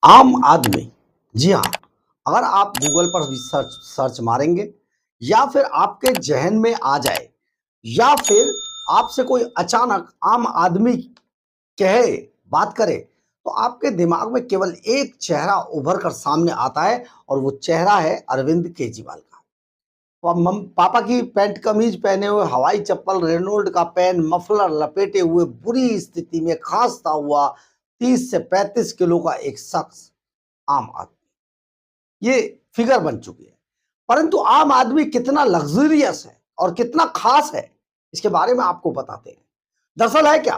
आम आदमी, जी हाँ, अगर आप गूगल पर भी सर्च सर्च मारेंगे या फिर आपके ज़हन में आ जाए या फिर आपसे कोई अचानक आम आदमी कहे, बात करे, तो आपके दिमाग में केवल एक चेहरा उभर कर सामने आता है और वो चेहरा है अरविंद केजरीवाल का। पापा की पैंट कमीज पहने हुए, हवाई चप्पल, रेनोल्ड का पेन, मफलर लपेटे हुए, बुरी स्थिति में खांसता हुआ 30 से 35 किलो का एक शख्स आम आदमी, ये फिगर बन चुकी है। परंतु आम आदमी कितना लग्जरियस है और कितना खास है, इसके बारे में आपको बताते हैं। दरअसल है क्या,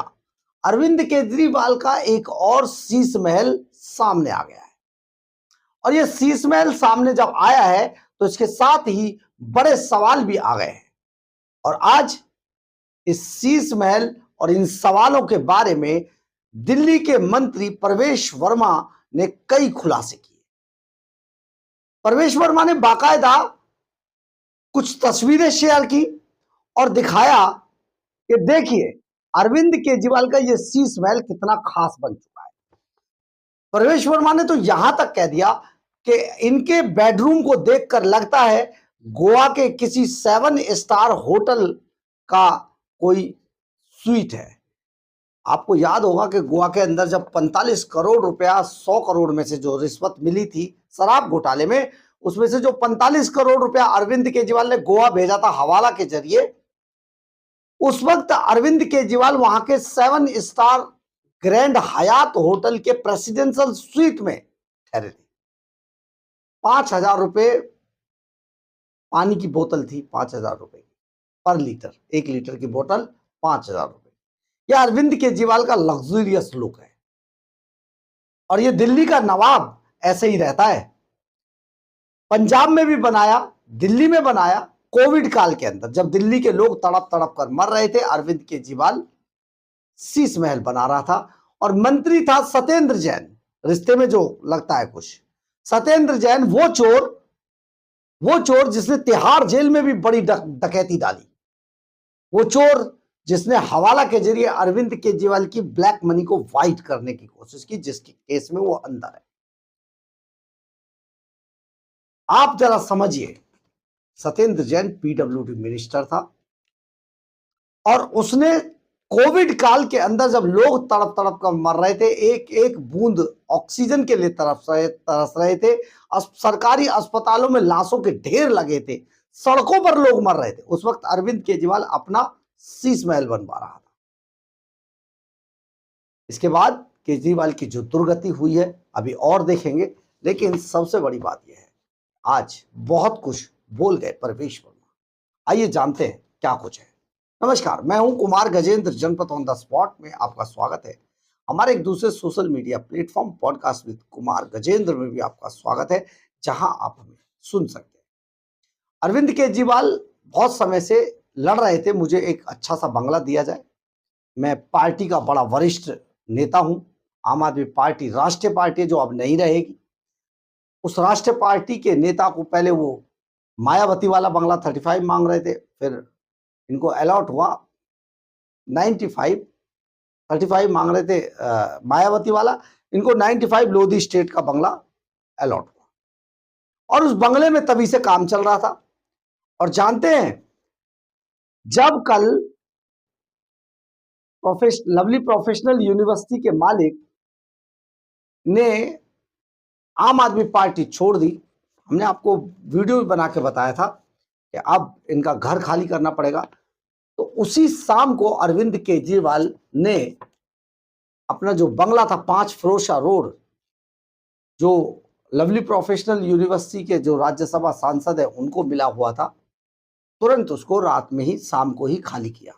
अरविंद केजरीवाल का एक और शीश महल सामने आ गया है और ये शीश महल सामने जब आया है तो इसके साथ ही बड़े सवाल भी आ गए हैं। और आज इस शीश महल और इन सवालों के बारे में दिल्ली के मंत्री प्रवेश वर्मा ने कई खुलासे किए। प्रवेश वर्मा ने बाकायदा कुछ तस्वीरें शेयर की और दिखाया कि देखिए अरविंद केजरीवाल का ये शीश महल कितना खास बन चुका है। प्रवेश वर्मा ने तो यहां तक कह दिया कि इनके बेडरूम को देखकर लगता है गोवा के किसी 7 स्टार होटल का कोई स्वीट है। आपको याद होगा कि गोवा के अंदर जब 45 करोड़ रुपया 100 करोड़ में से जो रिश्वत मिली थी शराब घोटाले में, उसमें से जो 45 करोड़ रुपया अरविंद केजरीवाल ने गोवा भेजा था हवाला के जरिए, उस वक्त अरविंद केजरीवाल वहां के 7 स्टार ग्रैंड हयात होटल के प्रेसिडेंशियल स्वीट में ठहरे थे। 5,000 रुपए पानी की बोतल थी, 5,000 रुपए पर लीटर, 1 लीटर की बोतल 5,000 रुपए। यह अरविंद केजरीवाल का लग्जरियस लुक है और ये दिल्ली का नवाब ऐसे ही रहता है। पंजाब में भी बनाया, दिल्ली में बनाया। कोविड काल के अंदर जब दिल्ली के लोग तड़प तड़प कर मर रहे थे, अरविंद केजरीवाल शीश महल बना रहा था और मंत्री था सत्येंद्र जैन, रिश्ते में जो लगता है कुछ। सत्येंद्र जैन वो चोर जिसने तिहाड़ जेल में भी बड़ी डकैती डाली, वो चोर जिसने हवाला के जरिए अरविंद केजरीवाल की ब्लैक मनी को वाइट करने की कोशिश की, जिसके केस में वो अंदर है। आप जरा समझिए, सत्येंद्र जैन पीडब्ल्यूडी मिनिस्टर था और उसने कोविड काल के अंदर जब लोग तड़प तड़प कर मर रहे थे, एक एक बूंद ऑक्सीजन के लिए तरस रहे थे, सरकारी अस्पतालों में लाशों के ढेर लगे थे, सड़कों पर लोग मर रहे थे, उस वक्त अरविंद केजरीवाल अपना शीश महल बनवा रहा था। इसके बाद केजरीवाल की जो दुर्गति हुई है अभी और देखेंगे, लेकिन सबसे बड़ी बात यह है, आज बहुत कुछ बोल गए प्रवेश वर्मा। आइए जानते हैं क्या कुछ है। नमस्कार, मैं हूं कुमार गजेंद्र, जनपद ऑन द स्पॉट में आपका स्वागत है। हमारे एक दूसरे social media platform podcast with Kumar Gajendra में भी आपका स्वागत है, जहां आप हमें सुन सकते हैं। अरविंद केजरीवाल बहुत समय से लड़ रहे थे, मुझे एक अच्छा सा बंगला दिया जाए, मैं पार्टी का बड़ा वरिष्ठ नेता हूं, आम आदमी पार्टी राष्ट्रीय पार्टी है जो अब नहीं रहेगी। उस राष्ट्रीय पार्टी के नेता को पहले वो मायावती वाला बंगला 35 मांग रहे थे, फिर इनको अलॉट हुआ 95, 35 मांग रहे थे मायावती वाला, इनको 95 लोधी स्टेट का बंगला अलॉट हुआ और उस बंगले में तभी से काम चल रहा था। और जानते हैं, जब कल लवली प्रोफेशनल यूनिवर्सिटी के मालिक ने आम आदमी पार्टी छोड़ दी, हमने आपको वीडियो भी बना के बताया था कि अब इनका घर खाली करना पड़ेगा, तो उसी शाम को अरविंद केजरीवाल ने अपना जो बंगला था 5 फिरोजशाह रोड, जो लवली प्रोफेशनल यूनिवर्सिटी के जो राज्यसभा सांसद है उनको मिला हुआ था, तुरंत उसको रात में ही, शाम को ही खाली किया।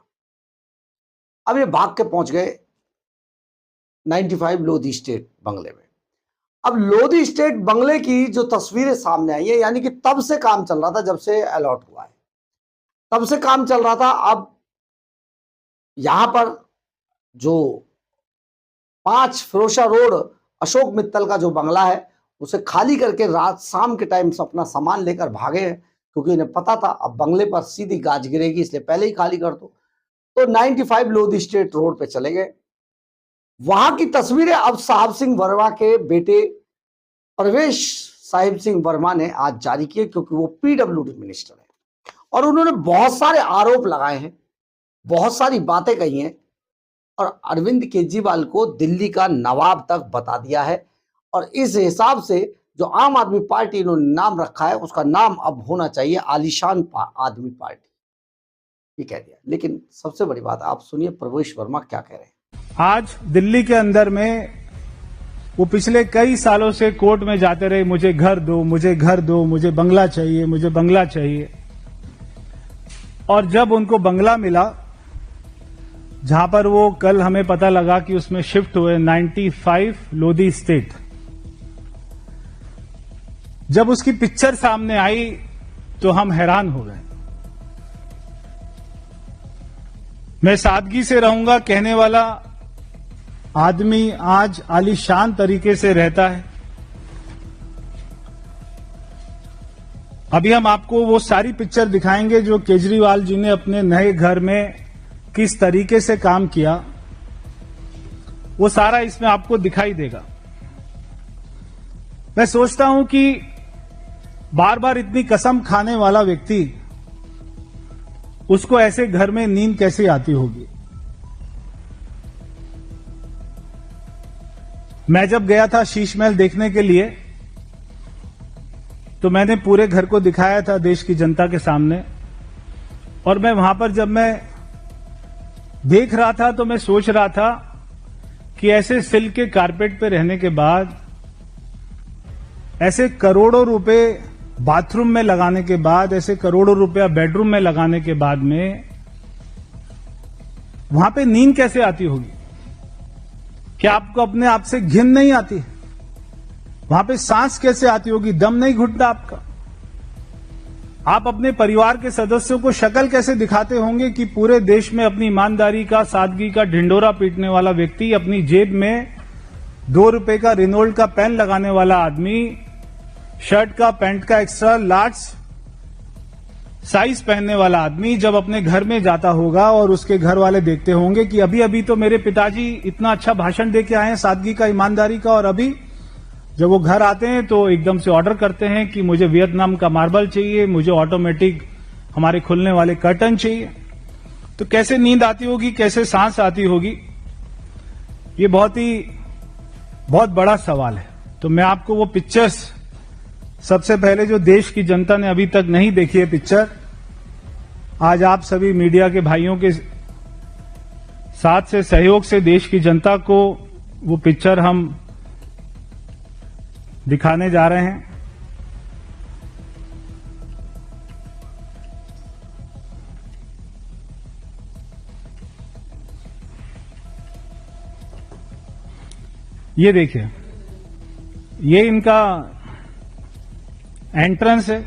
अब ये भाग के पहुंच गए 95 लोधी स्टेट बंगले में। अब लोधी स्टेट बंगले की जो तस्वीरें सामने आई है, यानी कि तब से काम चल रहा था, जब से अलॉट हुआ है तब से काम चल रहा था। अब यहां पर जो 5 फिरोजशाह रोड अशोक मित्तल का जो बंगला है, उसे खाली करके रात शाम के टाइम से अपना सामान लेकर भागे हैं, क्योंकि इन्हें पता था अब बंगले पर सीधी गाज गिरेगी, इसलिए पहले ही खाली कर दो। तो 95 लोधी स्टेट रोड पे चले गए। वहां की तस्वीरें अब साहब सिंह वर्मा के बेटे प्रवेश साहिब सिंह वर्मा ने आज जारी किए, क्योंकि वो पीडब्ल्यूडी मिनिस्टर है और उन्होंने बहुत सारे आरोप लगाए हैं, बहुत सारी बातें कही हैं और अरविंद केजरीवाल को दिल्ली का नवाब तक बता दिया है। और इस हिसाब से जो आम आदमी पार्टी इन्होंने नाम रखा है, उसका नाम अब होना चाहिए आलीशान आदमी पार्टी, ये कह दिया। लेकिन सबसे बड़ी बात आप सुनिए प्रवेश वर्मा क्या कह रहे हैं। आज दिल्ली के अंदर में वो पिछले कई सालों से कोर्ट में जाते रहे, मुझे घर दो, मुझे घर दो, मुझे बंगला चाहिए, मुझे बंगला चाहिए। और जब उनको बंगला मिला, जहां पर वो कल हमें पता लगा कि उसमें शिफ्ट हुए 95 लोधी स्टेट, जब उसकी पिक्चर सामने आई तो हम हैरान हो गए। मैं सादगी से रहूंगा कहने वाला आदमी आज आलीशान तरीके से रहता है। अभी हम आपको वो सारी पिक्चर दिखाएंगे जो केजरीवाल जी ने अपने नए घर में किस तरीके से काम किया, वो सारा इसमें आपको दिखाई देगा। मैं सोचता हूं कि बार बार इतनी कसम खाने वाला व्यक्ति, उसको ऐसे घर में नींद कैसे आती होगी। मैं जब गया था शीश महल देखने के लिए, तो मैंने पूरे घर को दिखाया था देश की जनता के सामने। और मैं वहां पर जब मैं देख रहा था तो मैं सोच रहा था कि ऐसे सिल्क के कारपेट पे रहने के बाद, ऐसे करोड़ों रुपए बाथरूम में लगाने के बाद, ऐसे करोड़ों रुपया बेडरूम में लगाने के बाद में वहां पे नींद कैसे आती होगी। क्या आपको अपने आप से घिन नहीं आती? वहां पे सांस कैसे आती होगी? दम नहीं घुटता आपका? आप अपने परिवार के सदस्यों को शक्ल कैसे दिखाते होंगे कि पूरे देश में अपनी ईमानदारी का, सादगी का ढिंडोरा पीटने वाला व्यक्ति, अपनी जेब में 2 रुपए का रिनोल्ड का पेन लगाने वाला आदमी, शर्ट का, पैंट का एक्स्ट्रा लार्ज साइज पहनने वाला आदमी जब अपने घर में जाता होगा और उसके घर वाले देखते होंगे कि अभी अभी तो मेरे पिताजी इतना अच्छा भाषण दे के आए हैं सादगी का, ईमानदारी का, और अभी जब वो घर आते हैं तो एकदम से ऑर्डर करते हैं कि मुझे वियतनाम का मार्बल चाहिए, मुझे ऑटोमेटिक हमारे खुलने वाले कर्टन चाहिए। तो कैसे नींद आती होगी, कैसे सांस आती होगी, ये बहुत बड़ा सवाल है। तो मैं आपको वो पिक्चर्स, सबसे पहले जो देश की जनता ने अभी तक नहीं देखी है पिक्चर, आज आप सभी मीडिया के भाइयों के साथ से सहयोग से देश की जनता को वो पिक्चर हम दिखाने जा रहे हैं। ये देखिए, ये इनका एंट्रेंस है।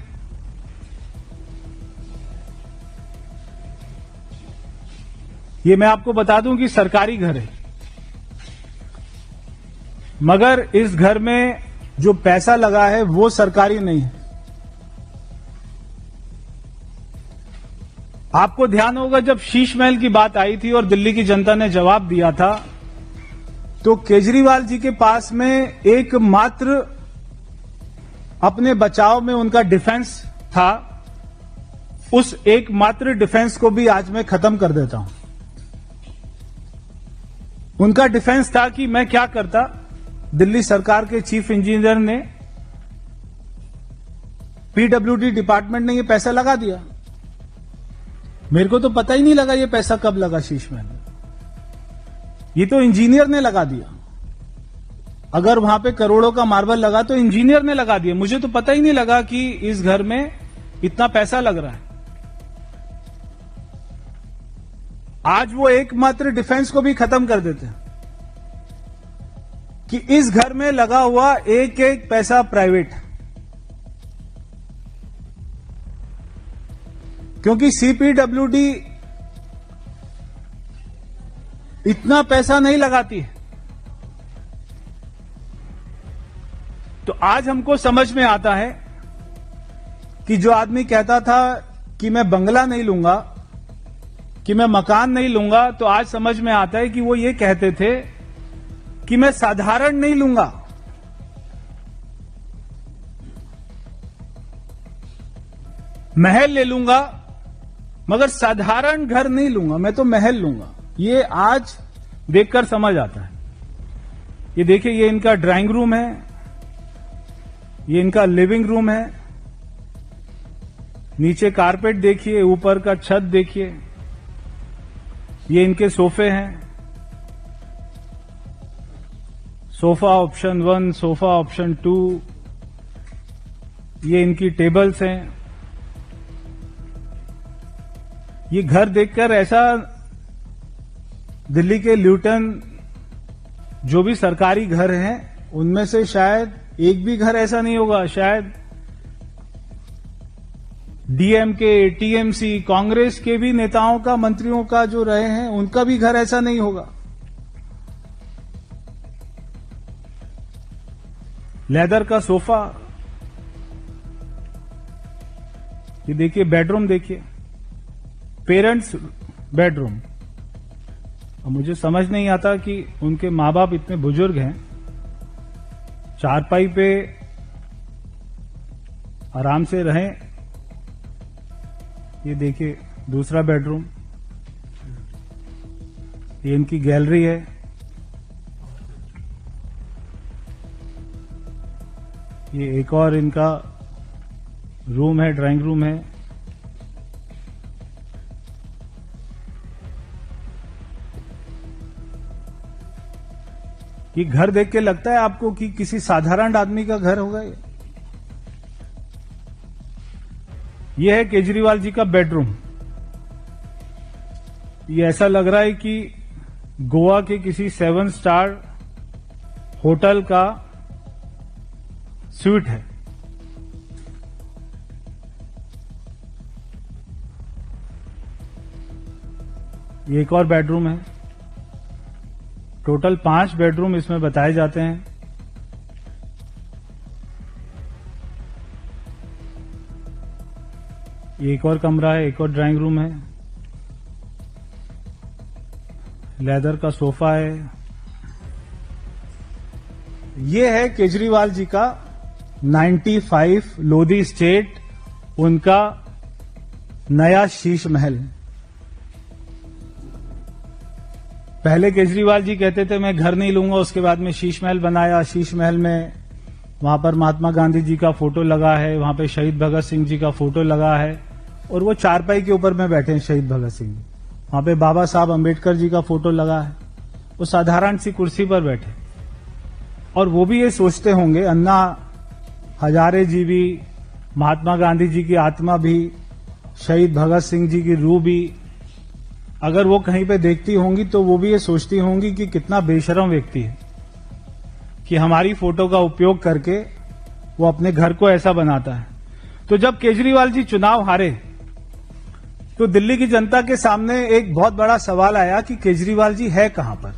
ये मैं आपको बता दूं कि सरकारी घर है, मगर इस घर में जो पैसा लगा है वो सरकारी नहीं है। आपको ध्यान होगा जब शीश महल की बात आई थी और दिल्ली की जनता ने जवाब दिया था, तो केजरीवाल जी के पास में एकमात्र अपने बचाव में उनका डिफेंस था। उस एकमात्र डिफेंस को भी आज मैं खत्म कर देता हूं। उनका डिफेंस था कि मैं क्या करता, दिल्ली सरकार के चीफ इंजीनियर ने, पीडब्ल्यूडी डिपार्टमेंट ने ये पैसा लगा दिया, मेरे को तो पता ही नहीं लगा ये पैसा कब लगा शीश महल में, ये तो इंजीनियर ने लगा दिया। अगर वहां पे करोड़ों का मार्बल लगा तो इंजीनियर ने लगा दिया, मुझे तो पता ही नहीं लगा कि इस घर में इतना पैसा लग रहा है। आज वो एकमात्र डिफेंस को भी खत्म कर देते हैं कि इस घर में लगा हुआ एक एक पैसा प्राइवेट है, क्योंकि सीपीडब्ल्यूडी इतना पैसा नहीं लगाती है। तो आज हमको समझ में आता है कि जो आदमी कहता था कि मैं बंगला नहीं लूंगा, कि मैं मकान नहीं लूंगा, तो आज समझ में आता है कि वो ये कहते थे कि मैं साधारण नहीं लूंगा, महल ले लूंगा मगर साधारण घर नहीं लूंगा, मैं तो महल लूंगा। ये आज देखकर समझ आता है। ये देखिए, ये इनका ड्राइंग रूम है, ये इनका लिविंग रूम है, नीचे कारपेट देखिए, ऊपर का छत देखिए, ये इनके सोफे हैं। सोफा ऑप्शन 1, सोफा ऑप्शन 2, ये इनकी टेबल्स हैं। ये घर देखकर ऐसा, दिल्ली के ल्यूटन जो भी सरकारी घर हैं उनमें से शायद एक भी घर ऐसा नहीं होगा, शायद डीएमके, टीएमसी, कांग्रेस के भी नेताओं का, मंत्रियों का जो रहे हैं उनका भी घर ऐसा नहीं होगा। लेदर का सोफा, ये देखिए बेडरूम देखिए, पेरेंट्स बेडरूम। अब मुझे समझ नहीं आता कि उनके माँ बाप इतने बुजुर्ग हैं, चारपाई पे आराम से रहें। ये देखिए दूसरा बेडरूम, ये इनकी गैलरी है। ये एक और इनका रूम है, ड्राइंग रूम है। ये घर देख के लगता है आपको कि किसी साधारण आदमी का घर होगा ये? ये है केजरीवाल जी का बेडरूम। ये ऐसा लग रहा है कि गोवा के किसी 7 स्टार होटल का स्वीट है। ये एक और बेडरूम है। टोटल 5 बेडरूम इसमें बताए जाते हैं। ये एक और कमरा है, एक और ड्राइंग रूम है। लेदर का सोफा है। ये है केजरीवाल जी का 95 लोधी स्टेट, उनका नया शीश महल। पहले केजरीवाल जी कहते थे मैं घर नहीं लूंगा, उसके बाद में शीश महल बनाया। शीश महल में वहां पर महात्मा गांधी जी का फोटो लगा है, वहां पे शहीद भगत सिंह जी का फोटो लगा है, और वो चारपाई के ऊपर में बैठे हैं शहीद भगत सिंह जी। वहां पे बाबा साहब अंबेडकर जी का फोटो लगा है, वो साधारण सी कुर्सी पर बैठे। और वो भी ये सोचते होंगे, अन्ना हजारे जी भी, महात्मा गांधी जी की आत्मा भी, शहीद भगत सिंह जी की रूह भी, अगर वो कहीं पे देखती होंगी तो वो भी ये सोचती होंगी कि कितना बेशरम व्यक्ति है कि हमारी फोटो का उपयोग करके वो अपने घर को ऐसा बनाता है। तो जब केजरीवाल जी चुनाव हारे तो दिल्ली की जनता के सामने एक बहुत बड़ा सवाल आया कि केजरीवाल जी है कहां पर।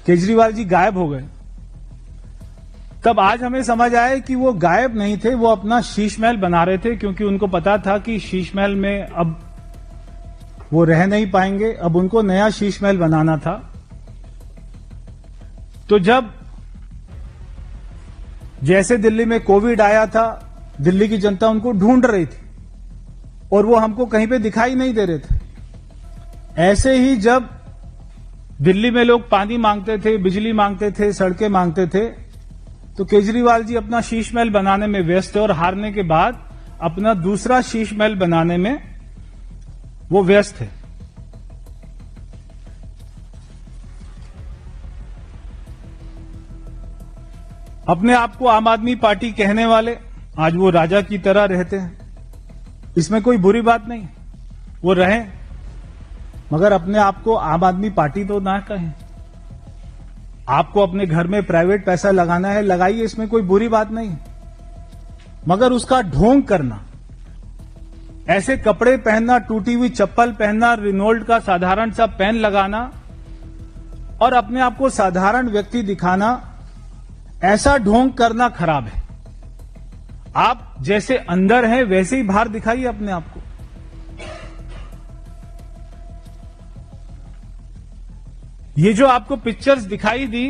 केजरीवाल जी गायब हो गए। तब आज हमें समझ आया कि वो गायब नहीं थे, वो अपना शीश महल बना रहे थे, क्योंकि उनको पता था कि शीश महल में अब वो रह नहीं पाएंगे, अब उनको नया शीश महल बनाना था। तो जब जैसे दिल्ली में कोविड आया था, दिल्ली की जनता उनको ढूंढ रही थी और वो हमको कहीं पे दिखाई नहीं दे रहे थे। ऐसे ही जब दिल्ली में लोग पानी मांगते थे, बिजली मांगते थे, सड़कें मांगते थे, तो केजरीवाल जी अपना शीश महल बनाने में व्यस्त थे और हारने के बाद अपना दूसरा शीश महल बनाने में वो व्यस्त है। अपने आप को आम आदमी पार्टी कहने वाले आज वो राजा की तरह रहते हैं, इसमें कोई बुरी बात नहीं, वो रहें, मगर अपने आप को आम आदमी पार्टी तो ना कहें। आपको अपने घर में प्राइवेट पैसा लगाना है, लगाइए, इसमें कोई बुरी बात नहीं, मगर उसका ढोंग करना, ऐसे कपड़े पहनना, टूटी हुई चप्पल पहनना, रिनोल्ड का साधारण सा पेन लगाना और अपने आप को साधारण व्यक्ति दिखाना, ऐसा ढोंग करना खराब है। आप जैसे अंदर हैं वैसे ही बाहर दिखाइए अपने आप को। ये जो आपको पिक्चर्स दिखाई दी,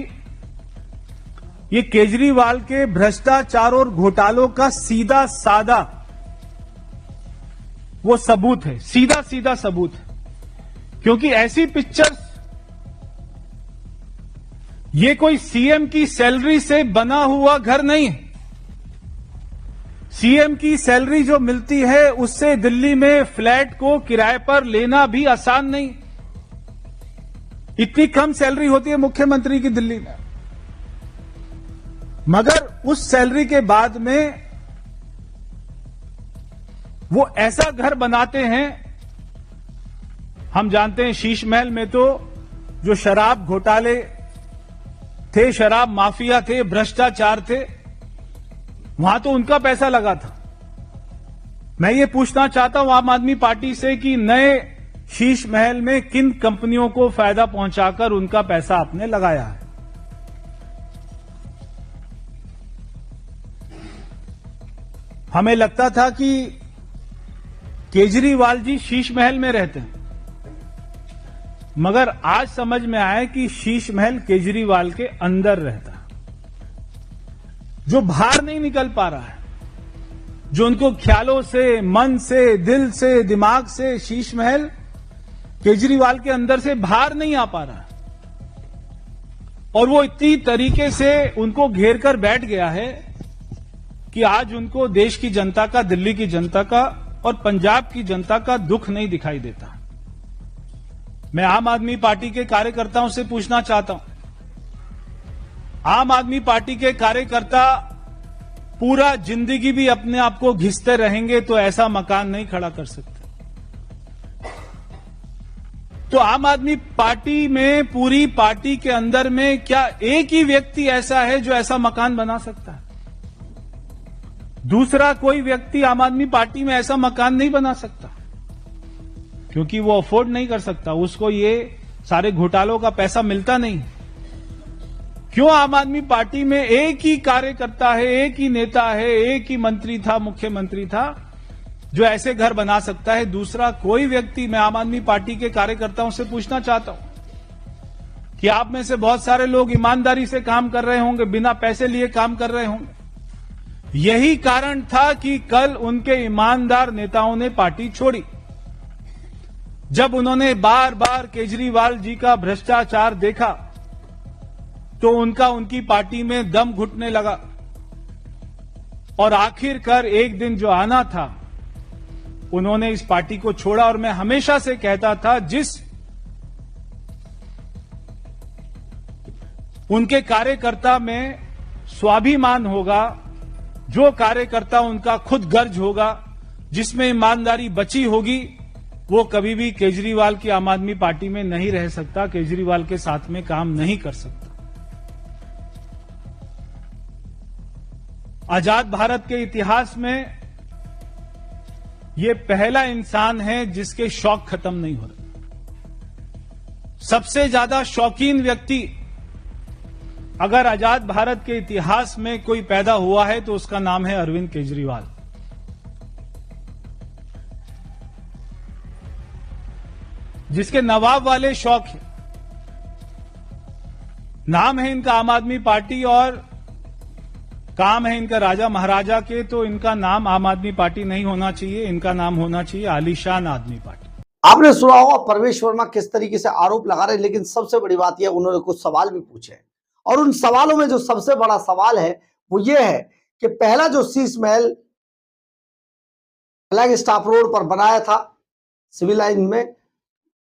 ये केजरीवाल के भ्रष्टाचार और घोटालों का सीधा साधा वो सबूत है, सीधा सीधा सबूत है। क्योंकि ऐसी पिक्चर्स, ये कोई सीएम की सैलरी से बना हुआ घर नहीं है। सीएम की सैलरी जो मिलती है उससे दिल्ली में फ्लैट को किराए पर लेना भी आसान नहीं। इतनी कम सैलरी होती है मुख्यमंत्री की दिल्ली में, मगर उस सैलरी के बाद में वो ऐसा घर बनाते हैं। हम जानते हैं शीश महल में तो जो शराब घोटाले थे, शराब माफिया थे, भ्रष्टाचार थे, वहां तो उनका पैसा लगा था। मैं ये पूछना चाहता हूं आम आदमी पार्टी से कि नए शीश महल में किन कंपनियों को फायदा पहुंचाकर उनका पैसा आपने लगाया है? हमें लगता था कि केजरीवाल जी शीश महल में रहते हैं, मगर आज समझ में आया कि शीश महल केजरीवाल के अंदर रहता है। जो बाहर नहीं निकल पा रहा है, जो उनको ख्यालों से, मन से, दिल से, दिमाग से शीश महल केजरीवाल के अंदर से बाहर नहीं आ पा रहा है, और वो इतनी तरीके से उनको घेर कर बैठ गया है कि आज उनको देश की जनता का, दिल्ली की जनता का और पंजाब की जनता का दुख नहीं दिखाई देता। मैं आम आदमी पार्टी के कार्यकर्ताओं से पूछना चाहता हूं, आम आदमी पार्टी के कार्यकर्ता पूरा जिंदगी भी अपने आप को घिसते रहेंगे तो ऐसा मकान नहीं खड़ा कर सकते। तो आम आदमी पार्टी में, पूरी पार्टी के अंदर में क्या एक ही व्यक्ति ऐसा है जो ऐसा मकान बना सकता है? दूसरा कोई व्यक्ति आम आदमी पार्टी में ऐसा मकान नहीं बना सकता, क्योंकि वो अफोर्ड नहीं कर सकता, उसको ये सारे घोटालों का पैसा मिलता नहीं। क्यों आम आदमी पार्टी में एक ही कार्यकर्ता है, एक ही नेता है, एक ही मंत्री था, मुख्यमंत्री था, जो ऐसे घर बना सकता है? दूसरा कोई व्यक्ति, मैं आम आदमी पार्टी के कार्यकर्ताओं से पूछना चाहता हूं कि आप में से बहुत सारे लोग ईमानदारी से काम कर रहे होंगे, बिना पैसे लिए काम कर रहे होंगे। यही कारण था कि कल उनके ईमानदार नेताओं ने पार्टी छोड़ी। जब उन्होंने बार बार केजरीवाल जी का भ्रष्टाचार देखा तो उनकी पार्टी में दम घुटने लगा, और आखिरकार एक दिन जो आना था उन्होंने इस पार्टी को छोड़ा। और मैं हमेशा से कहता था, जिस उनके कार्यकर्ता में स्वाभिमान होगा, जो कार्यकर्ता उनका खुद गर्ज होगा, जिसमें ईमानदारी बची होगी, वो कभी भी केजरीवाल की आम आदमी पार्टी में नहीं रह सकता, केजरीवाल के साथ में काम नहीं कर सकता। आजाद भारत के इतिहास में ये पहला इंसान है जिसके शौक खत्म नहीं हो रहे। सबसे ज्यादा शौकीन व्यक्ति अगर आजाद भारत के इतिहास में कोई पैदा हुआ है तो उसका नाम है अरविंद केजरीवाल। जिसके नवाब वाले शौक है। नाम है इनका आम आदमी पार्टी और काम है इनका राजा महाराजा के, तो इनका नाम आम आदमी पार्टी नहीं होना चाहिए, इनका नाम होना चाहिए आलीशान आदमी पार्टी। आपने सुना होगा परवेश वर्मा किस तरीके से आरोप लगा रहे हैं, लेकिन सबसे बड़ी बात यह उन्होंने कुछ सवाल भी पूछे, और उन सवालों में जो सबसे बड़ा सवाल है वो ये है कि पहला जो Sheesh Mahal flag staff road पर बनाया था सिविल लाइन में,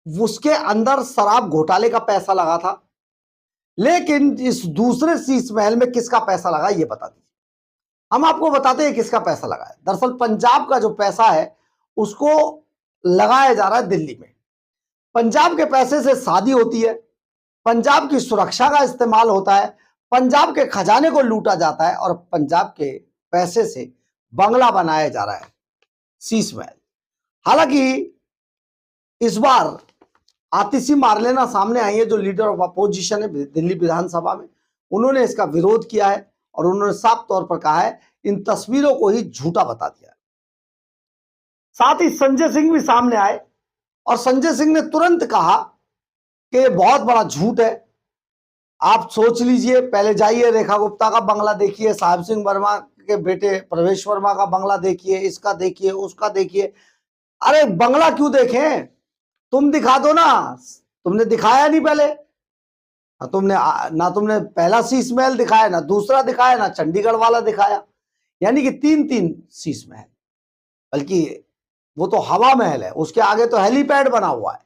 उसके अंदर शराब घोटाले का पैसा लगा था, लेकिन इस दूसरे शीश महल में किसका पैसा लगा ये बता दीजिए। हम आपको बताते हैं किसका पैसा लगा है। दरअसल पंजाब का जो पैसा है उसको लगाया जा रहा है दिल्ली में। पंजाब के पैसे से शादी होती है, पंजाब की सुरक्षा का इस्तेमाल होता है, पंजाब के खजाने को लूटा जाता है, और पंजाब के पैसे से बंगला बनाया जा रहा है शीश महल। हालांकि इस बार आतिशी मार्लेना सामने आई है, जो लीडर ऑफ अपोजिशन है दिल्ली विधानसभा में। उन्होंने इसका विरोध किया है और उन्होंने साफ तौर पर कहा है, इन तस्वीरों को ही झूठा बता दिया है। साथ ही संजय सिंह भी सामने आए और संजय सिंह ने तुरंत कहा कि ये बहुत बड़ा झूठ है, आप सोच लीजिए, पहले जाइए रेखा गुप्ता का बंगला देखिए, साहिब सिंह वर्मा के बेटे प्रवेश वर्मा का बंगला देखिए, इसका देखिए, उसका देखिए, अरे बंगला क्यों देखें, तुम दिखा दो ना, तुमने दिखाया नहीं पहले। ना तुमने पहला शीश महल दिखाया, ना दूसरा दिखाया, ना चंडीगढ़ वाला दिखाया, यानी कि तीन तीन शीश महल। बल्कि वो तो हवा महल है, उसके आगे तो हेलीपैड बना हुआ है।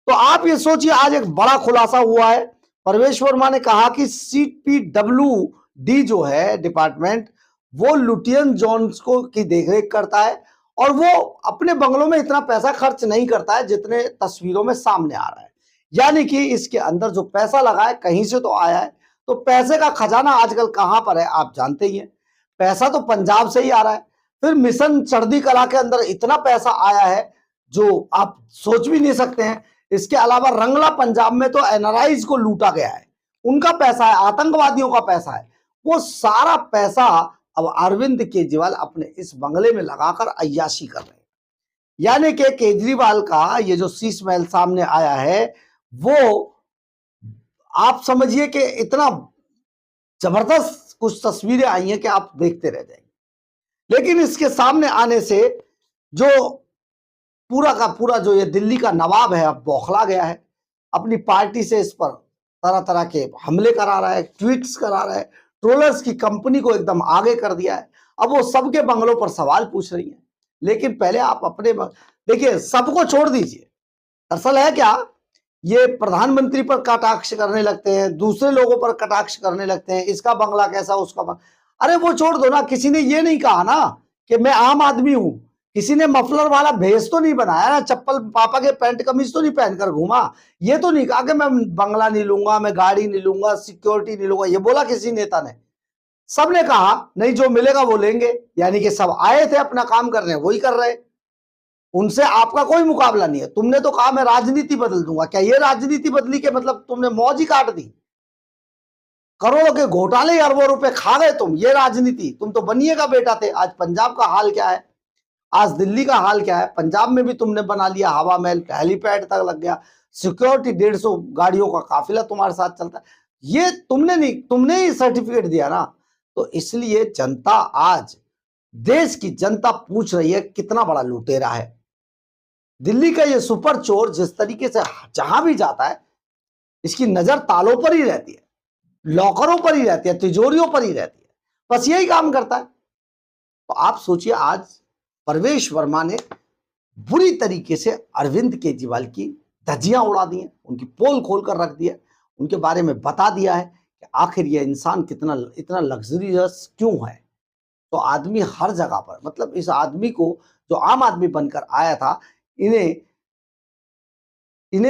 तो आप ये सोचिए, आज एक बड़ा खुलासा हुआ है। परवेश वर्मा ने कहा कि CPWD जो है डिपार्टमेंट, वो लुटियन जोन्स को की देखरेख करता है और वो अपने बंगलों में इतना पैसा खर्च नहीं करता है जितने तस्वीरों में सामने आ रहा है। यानी कि इसके अंदर जो पैसा लगा है कहीं से तो आया है। तो पैसे का खजाना आजकल कहां पर है आप जानते ही हैं। पैसा तो पंजाब से ही आ रहा है। फिर मिशन चढ़ती कला के अंदर इतना पैसा आया है जो आप सोच भी नहीं सकते हैं। इसके अलावा रंगला पंजाब में तो NRIs को लूटा गया है, उनका पैसा है, आतंकवादियों का पैसा है। वो सारा पैसा अब अरविंद केजरीवाल अपने इस बंगले में लगाकर अय्याशी कर रहे हैं। यानी कि केजरीवाल का ये जो शीश महल सामने आया है, वो आप समझिए कि इतना जबरदस्त कुछ तस्वीरें आई हैं कि आप देखते रह जाएंगे। लेकिन इसके सामने आने से जो पूरा का पूरा जो ये दिल्ली का नवाब है अब बौखला गया है। अपनी पार्टी से इस पर तरह तरह के हमले करा रहा है, ट्वीट्स करा रहा है, ट्रोलर्स की कंपनी को एकदम आगे कर दिया है। अब वो सबके बंगलों पर सवाल पूछ रही है। लेकिन पहले आप अपने देखिए, सबको छोड़ दीजिए। दरअसल है क्या, ये प्रधानमंत्री पर कटाक्ष करने लगते हैं, दूसरे लोगों पर कटाक्ष करने लगते हैं, इसका बंगला कैसा, उसका बंगला। अरे वो छोड़ दो ना, किसी ने ये नहीं कहा ना कि मैं आम आदमी हूं। किसी ने मफलर वाला भेष तो नहीं बनाया ना, चप्पल पापा के पैंट कमीज तो नहीं पहनकर घूमा। ये तो नहीं कहा कि मैं बंगला नहीं लूंगा, मैं गाड़ी नहीं लूंगा, सिक्योरिटी नहीं लूंगा। ये बोला किसी नेता ने? सबने कहा नहीं, जो मिलेगा वो लेंगे। यानी कि सब आए थे अपना काम करने, वही कर रहे। उनसे आपका कोई मुकाबला नहीं है। तुमने तो कहा मैं राजनीति बदल दूंगा। क्या ये राजनीति बदली के मतलब तुमने मौज ही काट दी? करोड़ों के घोटाले, अरबों रुपए खा गए तुम। ये राजनीति, तुम तो बनिए का बेटा थे। आज पंजाब का हाल क्या है, आज दिल्ली का हाल क्या है। पंजाब में भी तुमने बना लिया हवा महल, हेलीपैड तक लग गया, सिक्योरिटी 150 गाड़ियों का काफिला तुम्हारे साथ चलता है। ये तुमने नहीं, तुमने ही सर्टिफिकेट दिया ना। तो इसलिए जनता, आज देश की जनता पूछ रही है कितना बड़ा लुटेरा है दिल्ली का ये सुपर चोर। जिस तरीके से जहां भी जाता है, इसकी नजर तालों पर ही रहती है, लॉकरों पर ही रहती है, तिजोरियों पर ही रहती है, बस यही काम करता है। तो आप सोचिए, आज परवेश वर्मा ने बुरी तरीके से अरविंद केजरीवाल की धज्जियां उड़ा दी हैं, उनकी पोल खोलकर रख दिया, उनके बारे में बता दिया है कि आखिर यह इंसान कितना इतना लग्जरियस क्यों है। तो आदमी हर जगह पर, मतलब इस आदमी को जो आम आदमी बनकर आया था, इन्हें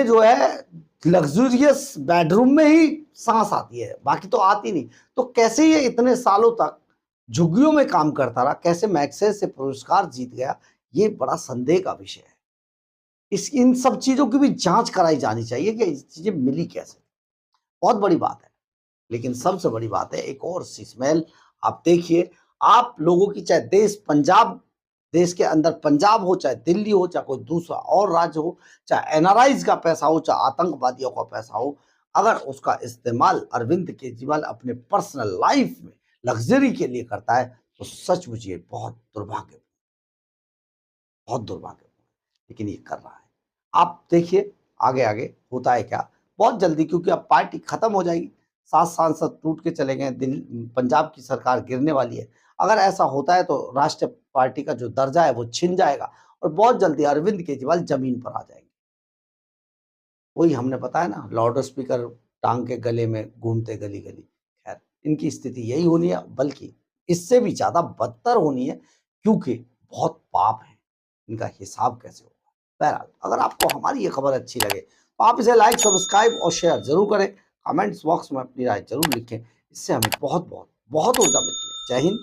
जो है लग्जरियस बेडरूम में ही सांस आती है, बाकी तो आती नहीं। तो कैसे ये इतने सालों तक झुग्गियों में काम करता रहा, कैसे मैग्सेसे से पुरस्कार जीत गया, ये बड़ा संदेह का विषय है। इन सब चीजों की भी जांच कराई जानी चाहिए कि ये चीजें मिली कैसे। बहुत बड़ी बात है। लेकिन सबसे बड़ी बात है एक और शीश महल। आप देखिए, आप लोगों की, चाहे देश के अंदर पंजाब हो, चाहे दिल्ली हो, चाहे कोई दूसरा और राज्य हो, चाहे NRIs का पैसा हो, चाहे आतंकवादियों का पैसा हो, अगर उसका इस्तेमाल अरविंद केजरीवाल अपने पर्सनल लाइफ में लग्जरी के लिए करता है तो सचमुच ये बहुत दुर्भाग्य, बहुत दुर्भाग्य। लेकिन ये कर रहा है। आप देखिए आगे आगे होता है क्या, बहुत जल्दी, क्योंकि अब पार्टी खत्म हो जाएगी। 7 सांसद टूट के चले गए, पंजाब की सरकार गिरने वाली है। अगर ऐसा होता है तो राष्ट्रीय पार्टी का जो दर्जा है वो छिन जाएगा और बहुत जल्दी अरविंद केजरीवाल जमीन पर आ जाएंगे। वही हमने बताया ना, लाउड स्पीकर टांग के गले में घूमते गली गली। खैर, इनकी स्थिति यही होनी है, बल्कि इससे भी ज्यादा बदतर होनी है, क्योंकि बहुत पाप है। इनका हिसाब कैसे होगा। बहरहाल, अगर आपको हमारी ये खबर अच्छी लगे तो आप इसे लाइक, सब्सक्राइब और शेयर जरूर करें। कमेंट्स बॉक्स में अपनी राय जरूर लिखें। इससे हमें बहुत बहुत बहुत ऊर्जा मिलती है। जय हिंद,